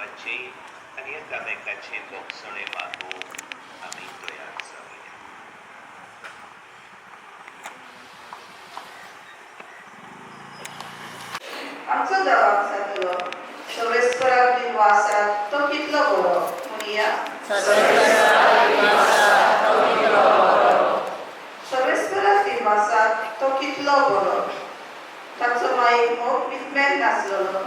देवाचे आणि एकामेकाचे मोक्षणे मागो आम्ही तयार जाऊया. आमचो देवाक सांगलो सर्वेस्पराक निवासात तो कितलो बरो म्हणया. सर्वेस्पराक निवासात तो कितलो बरो. ताचो माईक मोग विस्मेर नासलो.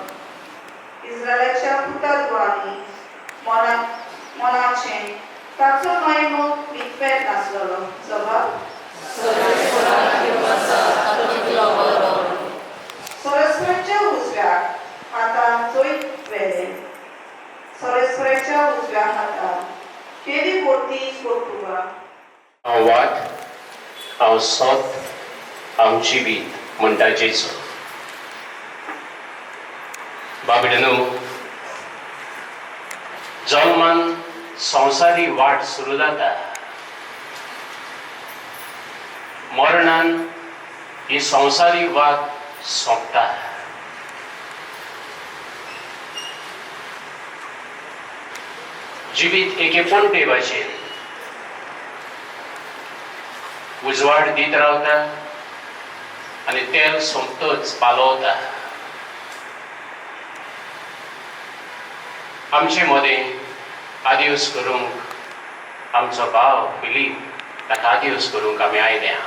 इस्रायलाच्या पुतादुआंनी मनाचे ताचो माईक मोग विस्मेर नासलो. जबाब सरस्वतीच्या उजव्याक हातान जोईत वेले. सरस्वतीच्या उजव्या हातान केली पोटी पोर्तुगा. हांव वाट, हांव सोत, हांव जिवीत म्हणटा जेजू. बाबडनो, जल्मान संवसारी वाट सुरू जाता. मरणान ही संवसारी वाट सोंपता. जिवीत एके पोंटे भाशेन उजवाड दीत रावता आनी तेल सोंपतच पालवता. आमचे मदें आदिवस करूंक आमचो भाव फिलीप ताका आदिवस करूंक आमी आयल्या.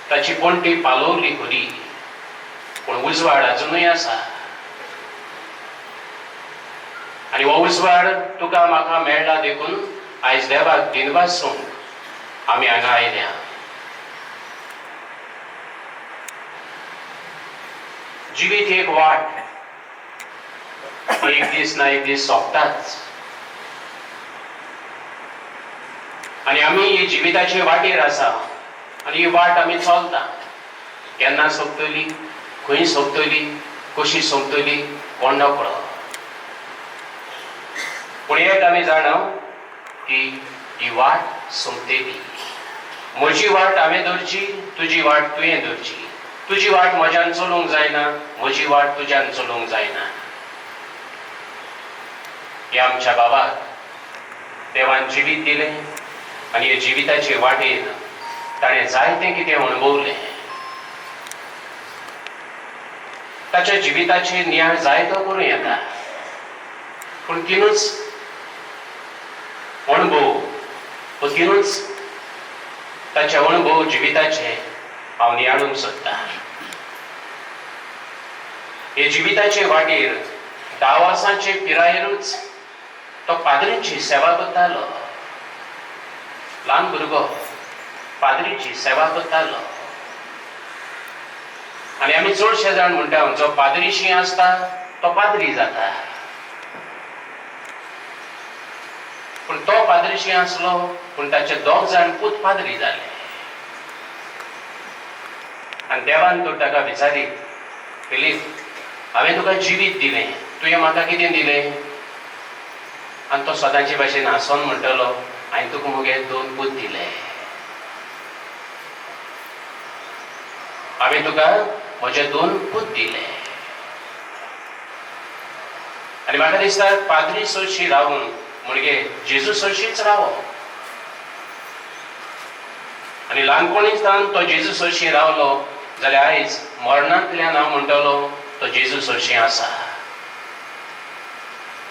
ताची पोंटी पालवली खरी पूण उजवाड अजुनूय आसा. आनी हो उजवाड तुका म्हाका मेळ्ळा देखून आयज देवाक दिनवासूंक आमी हांगा आयल्या. जिवीत एक वाट, एक दीस ना एक दीस सोंपताच. आनी आमी ही जिविताचे वाटेर आसा आनी ही वाट आमी चलता. केन्ना सोंपतली, खंय सोंपतली, कशी सोंपतली कोण नकळो. पूण एक आमी जाणव की ही वाट सोंपतली. म्हजी वाट हांवें धरची, तुजी वाट तुवें धरची. तुजी वाट म्हज्यान चलूंक जायना, म्हजी वाट तुज्यान चलूंक जायना. ह्या आमच्या बाबाक देवान जिवीत दिलें आनी हे जिविताचे वाटेर ताणें जायतें कितें अणभवलें. ताच्या जिविताचेर नियाळ जायतो करूं येता. पूण तिनूच अणभव, तिनूच ताचे अणभव जिविताचे हांव नियाळूंक सोदतां. हे जिविताचे वाटेर 10 वर्सांचे पिरायेरूच तो पाद्रीची सेवा करतालो. ल्हान भुरगो पाद्रीची सेवा करतालो. आनी आमी चडशे जाण म्हणटा जो पाद्रीशी आसता तो पाद्री जाता. पूण तो पाद्रीशी आसलो पूण ताचे 2 जाण पूत पाद्री जाले. आनी देवान तो ताका विचारी, फिलीप, हांवें तुका जिवीत दिलें, तुवें म्हाका कितें दिलें? आनी तो सदांचे भाशेन हांसोन म्हणटलो, हांवें तुका मुगे 2 पूत दिले. हांवें तुका म्हजे 2 पूत दिले. आनी म्हाका दिसता पाद्री सरशी रावून म्हणजे जेजू सरशीच रावप. आनी ल्हानपणीच्यान तो जेजू सरशी रावलो जाल्यार आयज मरणांतल्यान हांव म्हणटलो तो जेजू सरशी आसा.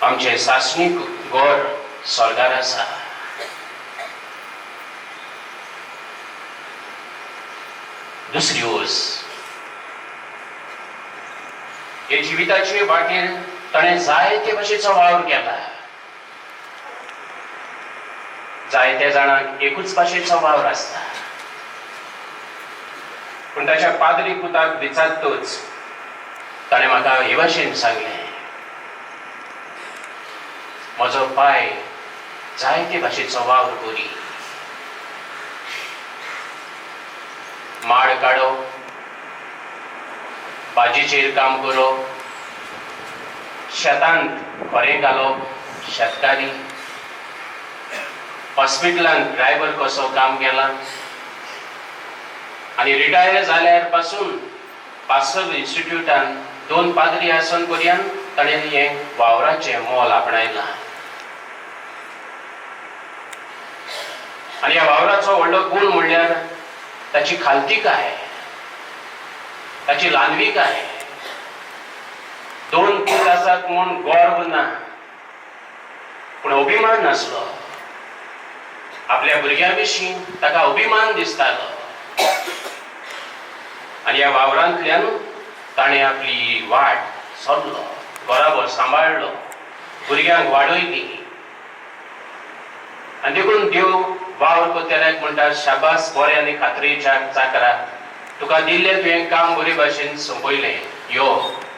आमचें सासणीक घर स्वर्गार आसा. दुसरी ओस, हे जिविताचे वाटेर ताणें जायते भाशेचो वावर केला. जायत्या जाणांक एकूच भाशेचो वावर आसता. पूण ताच्या पाद्री पुताक विचारतच ताणें म्हाका हे भाशेन सांगलें, म्हजो पाय जायते भाशेचो वावर करी. माड काडप, बाजीचेर काम करप, शेतांत खोरें घालप, शेतकारी, हॉस्पिटलांत ड्रायव्हर कसो काम केला. आनी रिटायर जाल्यार पासून पास्टल इन्स्टिट्यूटान 2 पाद्री आसन पर्यंत ताणें हे वावराचें मोल आपणायलां. आनी ह्या वावराचो व्हडलो गूण म्हणल्यार ताची खालतीकाय, ताची लानवीकाय. 2 पूत आसात म्हूण गर्व ना, पूण अभिमान नासलो. आपल्या भुरग्यां विशीं ताका अभिमान दिसतालो. आनी ह्या वावरांतल्यान ताणें आपली वाट सोदलो, बरोबर सांबाळलो, भुरग्यांक वाडयली. आनी देखून देव वावर कोत्याऱ्याक म्हणटा, शाबास बरें आनी खात्रेच्या चाकरा, तुका दिल्लें तुवें काम बरे भाशेन संपयलें, यो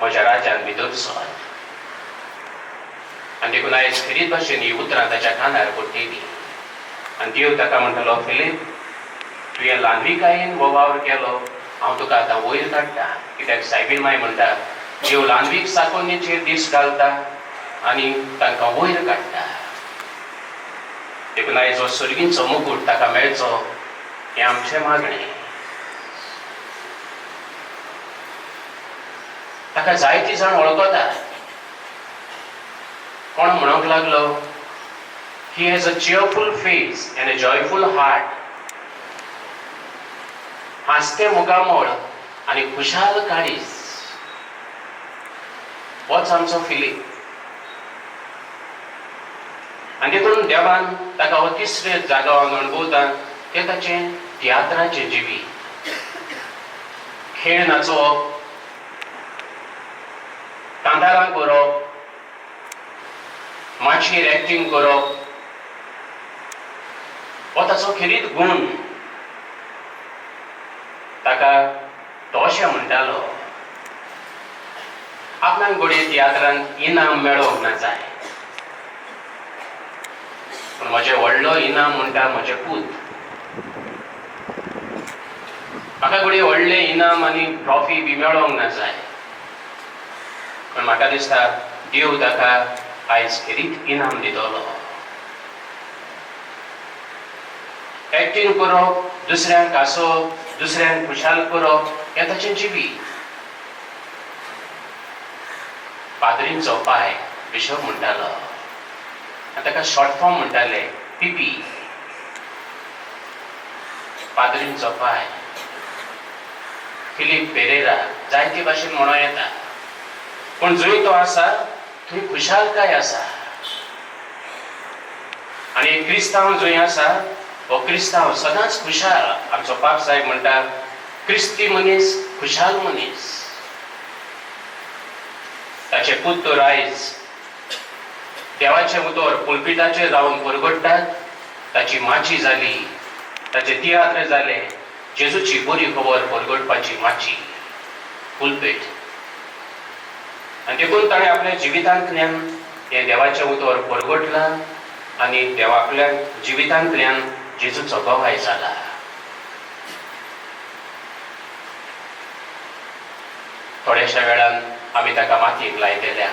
म्हज्या राज्यान भितर सर. आनी देखून आयज खरीत भाशेन ही उतरां ताच्या कानार पडटलीं. आनी देव ताका म्हणटलो, फिलीप, तुवें ल्हानविकायेन हो वावर केलो, हांव तुका आतां वयर काडटा. कित्याक सायबीण माय म्हणटा, देव ल्हानवीक साकोन्नीचेर दीस घालता आनी तांकां वयर काडटा. देखून आयज हो सर्गींचो मुकूट ताका मेळचो हें आमचें मागणें. ताका जायतीं जाण वळखतात. कोण म्हणूंक लागलो, he has a cheerful face and a joyful heart. हास्ते मुगामोळ आनी खुशाल काळीज. होच आमचो फिलीप. आनी देखून देवान ताका हो तिसरे जागो अणभवता, तें ताचें तियात्राचें जिवीत. खेळ नाचोवप, कांतारां करप, माचयेर एक्टींग करप, हो ताचो खरीत गूण. ताका तो अशें म्हणटालो, आपणाक घडये तियात्रांत इनाम मेळोवंक ना जाय, पूण म्हजें व्हडलो इनाम म्हणटा म्हजें पूत. म्हाका घडये व्हडलें इनाम आनी ट्रॉफी बी मेळोवंक ना जाय, पूण म्हाका दिसता देव ताका आयज खरीत इनाम दितलो. एक्टींग करप, दुसऱ्यांक हांसोवप, दुसऱ्यांक खुशाल करप, हें ताचें जिवीत. पाद्रींचो पाय बिशप म्हणटालो, आनी ताका शॉर्ट फॉर्म म्हणटाले पीपी. पाद्रींचो पाय. फिलीप पेरेरा जायते भाशेन म्हणूं येता, पूण जंय तो आसा थंय खुशालकाय आसा. आनी क्रिस्तांव जंय आसा, हो क्रिस्तांव सदांच खुशाल. आमचो पाप साहेब म्हणटा, क्रिस्ती मनीस खुशाल मनीस. ताचे पूत तर आयज देवाचे उतर पुलपिटाचेर रावन परगडटात. ताची माची जाली, ताचे तियात्र जाले, जेजूची बरी खबर परगडपाची माची, पुलपीट. आनी देखून ताणें आपल्या जिवितांतल्यान हें देवाचें उतर परगडलां आनी देवा आपल्या जिवितांतल्यान जेजूचो गोवाय जाला. थोड्याशा वेळान आमी ताका मातयेक लायलेल्या,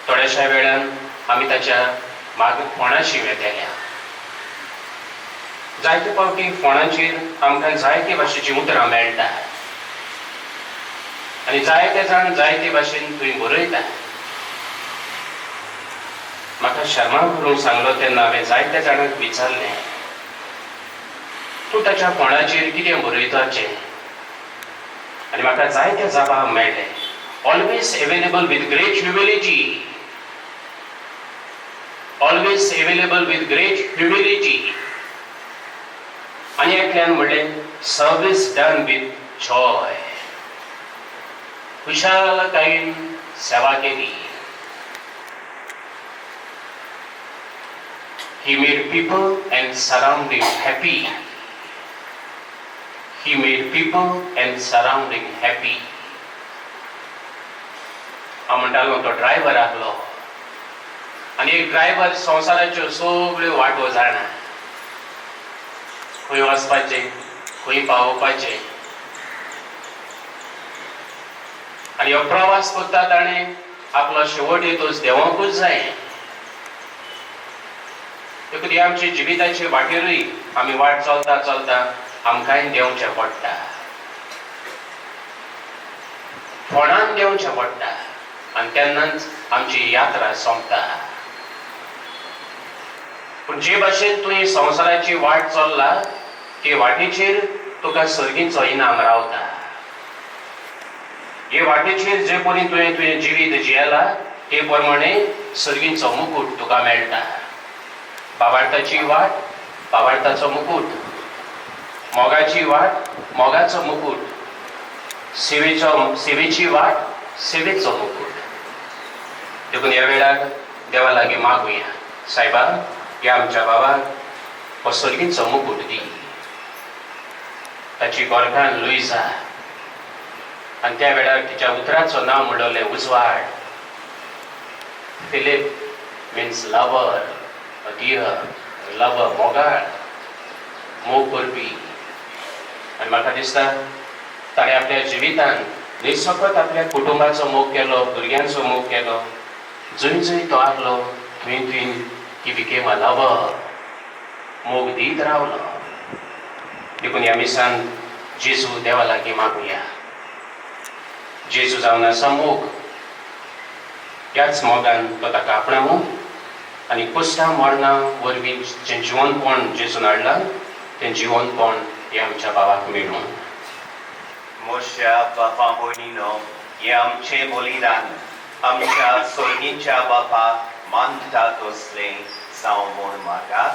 थोड्याशा वेळान आमी ताच्या माग फोंडाशी वेतेल्या. जायते फावटी फोंडाचेर आमकां जायते भाशेची उतरां मेळटात आनी जायते जाण जायते भाशेन थंय बरयतात. म्हाका शर्मा करूंक सांगलो तेन्ना हांवें जायत्या जाणांक विचारलें, तूं ताच्या फोंडाचेर कितें बरयताचें? आनी म्हाका जायते जबाब मेळ्ळे. Always available with great humility. Always available with great humility. आनी एकल्यान म्हणलें, सर्वीस डन विथ जॉय. खुशालकायेन सेवा केली. He made people and surrounding happy. He made people and surrounding happy. हांव म्हणटालो तो ड्रायव्हर आसलो आनी एक ड्रायव्हर संवसाराच्यो सगळ्यो वाटो जाणा. खंय वचपाचें, खंय पावोवपाचें. आनी हो प्रवास करता ताणें आपलो शेवट येतोच देवाकूच जाय. देखून आमच्या जिविताचे वाटेरूय आमी वाट चलता चलता आमकांय देंवचें पडटा. थोडान देवचें पडटा आनी तेन्नाच आमची यात्रा सोंपता. पूण जे भाशेन तुवें संवसाराची वाट चल्ला ते वाटेचेर तुका सर्गीचो इनाम रावता. हे वाटेचेर जे परी तुवें जिवीत जियेला ते प्रमाणे सर्गीचो मुकुट तुका मेळटा. बाबार्थाची वाट बाबार्थाचो मुकुट, मोगाची वाट मोगाचो मुकुट, सेवेची वाट सेवेचो मुकुट. देखून ह्या वेळार देवा लागीं मागुया, सायबा ह्या आमच्या बाबाक हो सर्गीचो मुकुट दी. ताची गोरखान लुईजा आनी त्या वेळार तिच्या उतराचो नांव म्हणलोलें उजवाड. Philip means lover, dear, lover, मोगाळ, मोग करपी. आनी म्हाका दिसता ताणें आपल्या जिवितान निसफत आपल्या कुटुंबाचो मोग केलो, भुरग्यांचो मोग केलो. जंय जंय तो आहलो थंय थंय ही बिकेम अ लवर, मोग दीत रावलो. देखून ह्या मिसान जेजू देवा लागीं मागुया. जेजू जावन आसा मोग, ह्याच मोगान तो ताका आपणावूं आनी कुस्तां मरणां वरवीं जें जिवनपण जेजून हाडलां तें जिवनपण हें आमच्या बाबाक मेळूं. मोठ्या बापा भयणीनो, हें आमचें बलिदान आमच्या सर्गीच्या बापाक मानता तसलें जावं म्हूण मागात.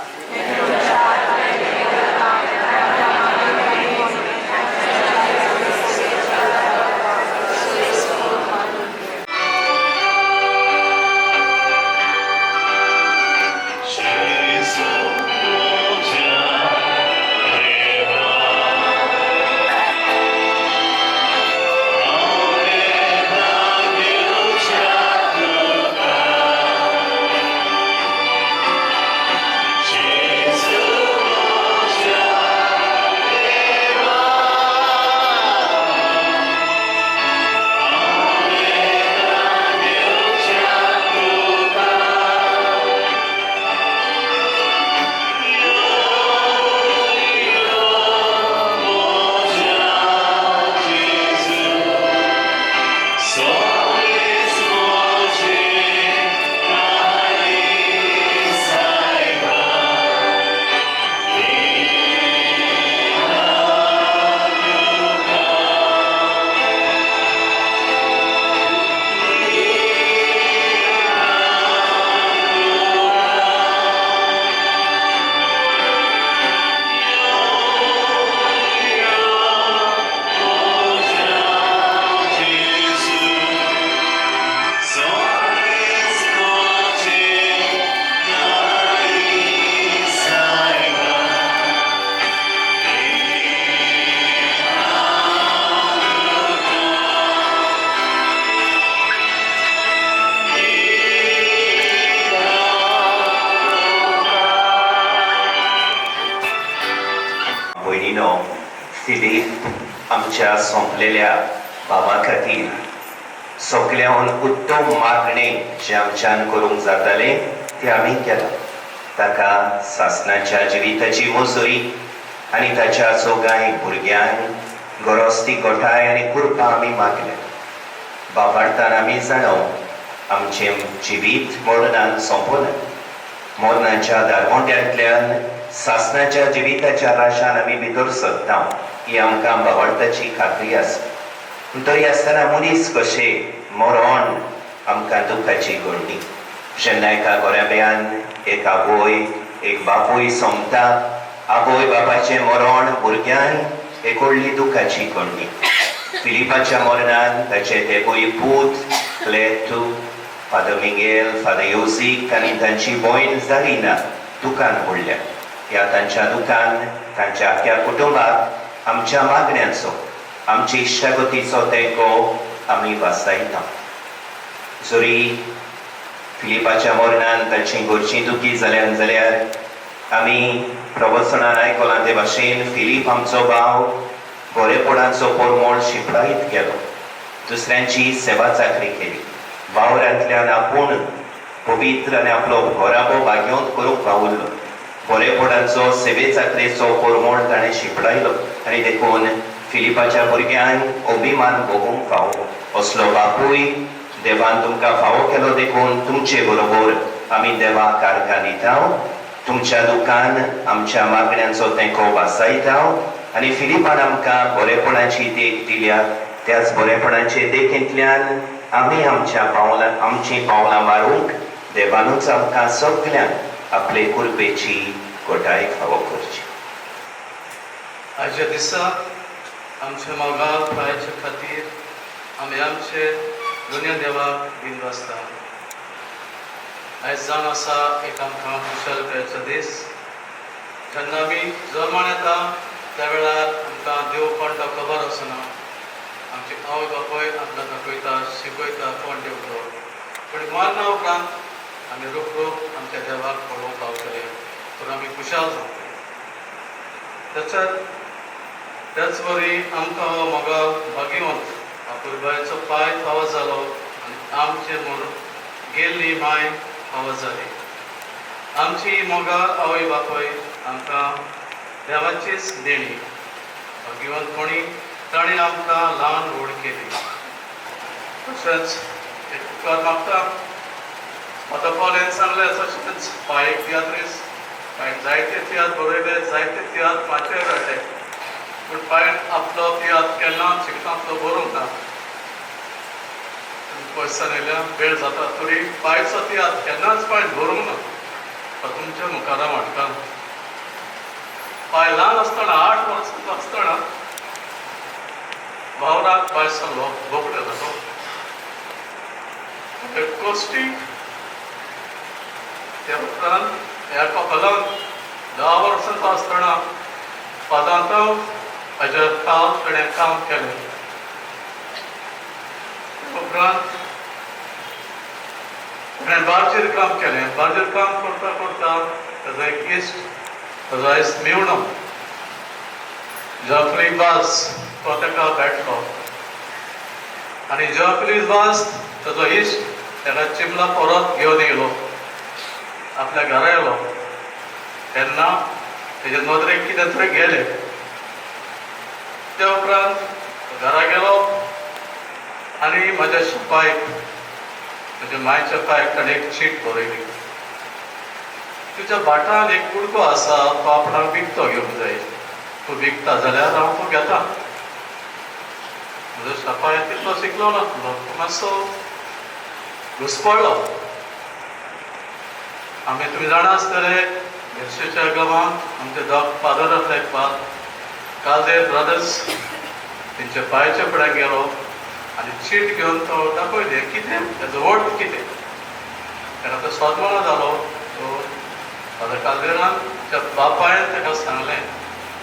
फिलीप आमच्या सोंपलेल्या बाबा खातीर सगळ्याहून उत्तम मागणें जें आमच्यान करूंक जातालें तें आमी केलां. ताका सासणाच्या जिविताची मजुरी आनी ताच्या चौगांय भुरग्यांक गरजती गोठाय आनी कुर्पा आमी मागल्या. बाबार्थान आमी जाणव आमचें जिवीत मरणान सोंपना. मरणाच्या दारवंट्यांतल्यान सासणाच्या जिविताच्या राशान आमी भितर सरता ही आमकां बाबार्थाची खात्री आसा. तरी आसतना मनीस कशें मरण आमकां दुखाची घडणी. जेन्ना एका गोऱ्याब्यान एक आवय एक बापूय सोंपता, आवय बापाचें मरण भुरग्यांक एक व्हडली दुखाची घडणी. फिलिपाच्या मरणान ताचे ते गोंय पूत क्लेतू, फादर मिगेल, फादर योसीक आनी तांची भयण जालिना दुखान पडल्या. ह्या तांच्या दुखान तांच्या आख्या कुटुंबाक आमच्या मागण्यांचो आमची इश्टागतीचो तेंको आमी वास्तायता. जरी फिलिपाच्या मरणान तांची घरचीं दुखी जाल्यार आमी प्रवचनान आयकलां ते भाशेन फिलीप आमचो भाव गोरेपणाचो परमळ शिपडायत गेलो. दुसऱ्यांची सेवा चाकरी केली. वावरांतल्यान आपूण पवित्र आनी आपलो घोराबो बाग्योंत करूंक पावल्लो. गोरेपणाचो सेवे चाकरेचो परमळ ताणें शिपडायलो आनी देखून फिलिपाच्या भुरग्यांक अभिमान भोगूंक फावो. असलो बापूय देवान तुमकां फावो केलो देखून तुमचे बरोबर आमी देवाक कारकानिताव. तुमच्या दुकान आमच्या मागण्यांचो तेंको वासायताव आनी फिलिपान आमकां बरेपणाची देख दिल्या. त्याच बरेपणाचे देखींतल्यान आमी आमची पावलां मारूंक देवानूच आमकां सगल्यांक आपले कुरपेची कोटाय फावो करची. आयच्या दिसा आमच्या मोगाल पायाच्या खातीर आमी आमचे दुनिया देवाक बिनवासता. आयज जावन आसा एक आमकां खुशालकायेचो दीस. जेन्ना आमी जल्मान येता त्या वेळार आमकां देव कोण तो खबर आसना. आमची आवय बापूय आमकां दाखयता, शिकयता कोण देव तो. पूण मरणा उपरांत आमी रोख आमच्या देवाक पळोवंक पावतले, पूण आमी खुशाल जातले. त्याच वरी आमकां हो मोगाल भाग्यवंत आपुरबायेचो पाय फावो जालो आनी आमचे म्हूण गेल्ली माय फावो जाली. आमची मोगाल आवय बापूय आमकां देवाचीच देणी. भाग्यवंत कोणी ताणें आमकां ल्हान व्हड केली. तशेंच एक उपकार मागता. आतां पॉलेन सांगलें तशेंच पांयेक तियात्रीस पांयेन जायते तियात्र बरयले, जायते तियात्र माचयेर हाडले, पूण पांयेन आपलो तियात्र केन्नाच शिकतांतलो बरोवंक ना. पयसान येयल्या वेळ जाता तरी पांयचो तियात्र केन्नाच पांयन बरोवंक ना. तुमच्या मुखारा मांडटा. पांय ल्हान आसतना 8 वर्सांचो आसतना वावराक पांय सरलो बोकडे जातो. कोश्टी त्या उपरांत ह्या कपलान 10 वर्सांचो आसतना पादांत हाज्या काल ताणें काम केलें. उपरांत ताणें बार्जेर काम केलें. बार्जेर काम करता करता ताजो एक इश्ट ताजो आयज मेवणो जॉफली बास तो ताका भेटलो आनी जॉफली बास ताजो इश्ट ताका चिमला परत घेवन येयलो, आपल्या घरा येयलो. तेन्ना तेजे नदरेक कितें तरी गेलें. त्या उपरांत घरा गेलो आनी म्हाज्या शिपायक म्हज्या मायच्या पायक ताणें एक चीट बरयली. तुज्या भाटान एक कुडको आसा, तो आपणाक विकतो घेवंक जाय. तूं विकता जाल्यार हांव तो घेता. म्हजो शिपाय तितलो शिकलो नासलो, मातसो घुसपळ्ळो. तुमी जाणा आसतले मेर्शेच्या गांवांत आमचे दोग फादर लेखपाक काजे ब्रदर्स तेंच्या पांयच्या फुड्यान गेलो आनी चीट घेवन तो दाखयलें कितें तेजो वोट कितें. तेन्ना तो सोदमणो जालो. तो फादर कालदेरान त्या बापायन ताका सांगलें,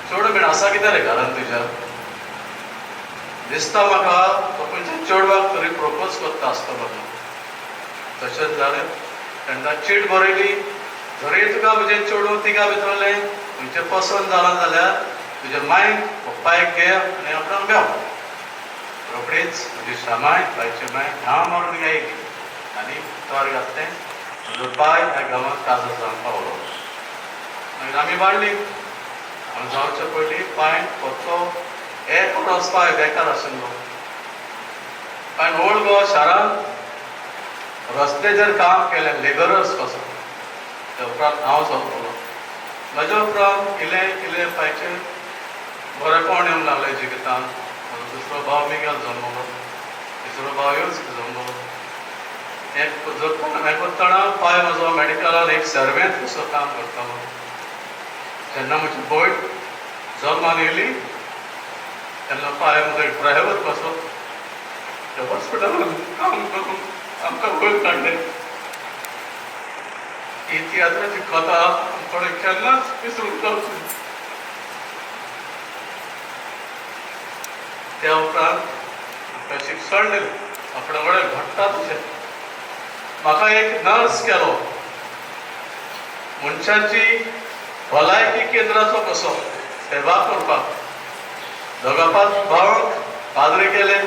चेडूं बीन आसा कितें रे घरान तुज्या? दिसता म्हाका तो खंयच्या चेडवाक तरी प्रपोज करता आसतलो. तशेंच जालें. तेन्ना चीट बरयली, जरी तुका म्हजें चेडूं तिगा भितरलें खंयचें पसंद जालां जाल्यार तुज्या मायक पप्पायक घे आनी आपणाक मेळ. रोखडीच म्हजी शामाय बायचे माय ह्या मारून येयली आनी तोर घातलें. म्हजो पाय ह्या गांवांत काजो जावन पावलो. मागीर आमी वाडली. हांव जावचे पयलीं पांय फकत एक वर्स पांय बेकार आशिल्लो. पांय ओल्ड गोवा शारांत रस्त्याचेर काम केलें लेबरर्स कसो. त्या उपरांत हांव सोंपलो. म्हज्या उपरांत इल्लें इल्लें पांयचें बरेंपण येवंक लागलें जिवितांत. म्हजो दुसरो भाव मिगेल जल्मलो, तिसरो भाव येवच जल्मलो. हें करतना पांय म्हजो मेडिकलान एक सर्वेंत कसो काम करतालो. जेन्ना म्हजी भयण जल्मान येयली तेन्ना पांय म्हजो एक ड्रायव्हर कसो त्या हॉस्पिटलान काम करून आमकां वयर काडलें. ही तियात्राची कथा आमकडे केन्नाच विसरूंक जावची ना. त्या उपरांत म्हाका शिक्षण दिलें. आपणा कडेन घडटा तशें म्हाका एक नर्स केलो. मनशाची भलायकी केंद्राचो कसो सेवा करपाक. दोगापाच भावांक पाद्री केले.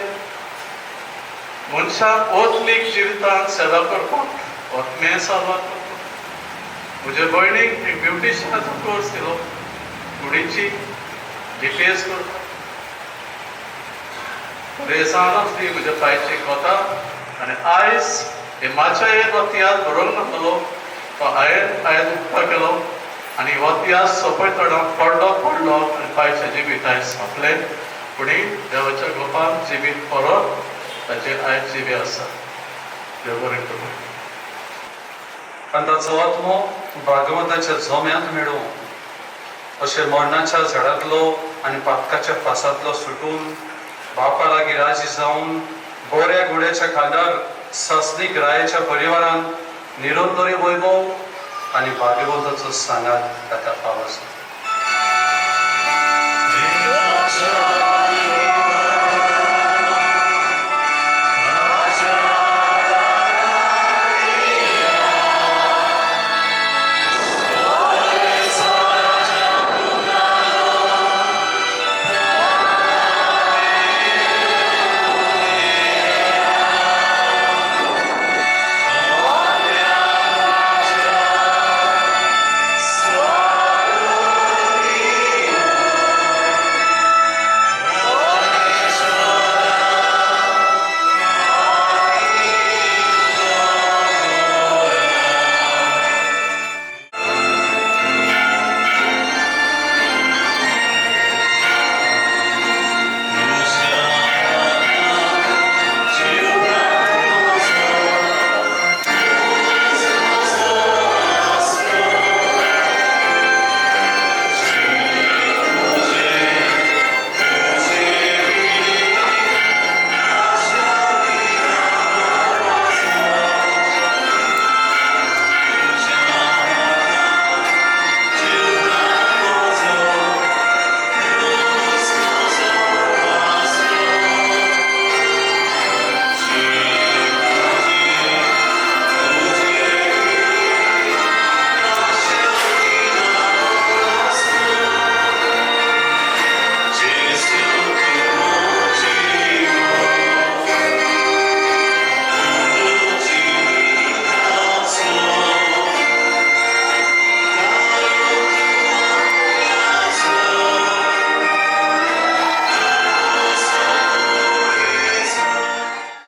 मनशाक ओतलीक जिवितांत सेवा करपाक ओतमे सारवार करपाक. म्हज्या भयणीक एक ब्युटिशियनाचो कोर्स दिलो, कुडीची DPS करपाक. रेसानच ती म्हज्या पांयची कोता आनी आयज हे मातशे एक हो तियात्र बरोवंक नासलो तो हांवें उपकार केलो आनी हो तियात्र सोंपयतना पडलो आनी पांयचे जिबीत आयज सोंपलें पुणी देवाच्या गोपान जिबीत परत ताचेर आयज जिबी आसा देव बरें करूं. आनी ताचो आत्मो भागवताच्या झोम्यांत मेळूं अशें मरणाच्या झाडांतलो आनी पातकाच्या फासांतलो सुटून बापा लागीं राजी जावन गोऱ्या घोड्याच्या खांदार ससनीक रायाच्या परिवारान निरंतरी वैभव आनी भागवताचो सांगात ताका पावस.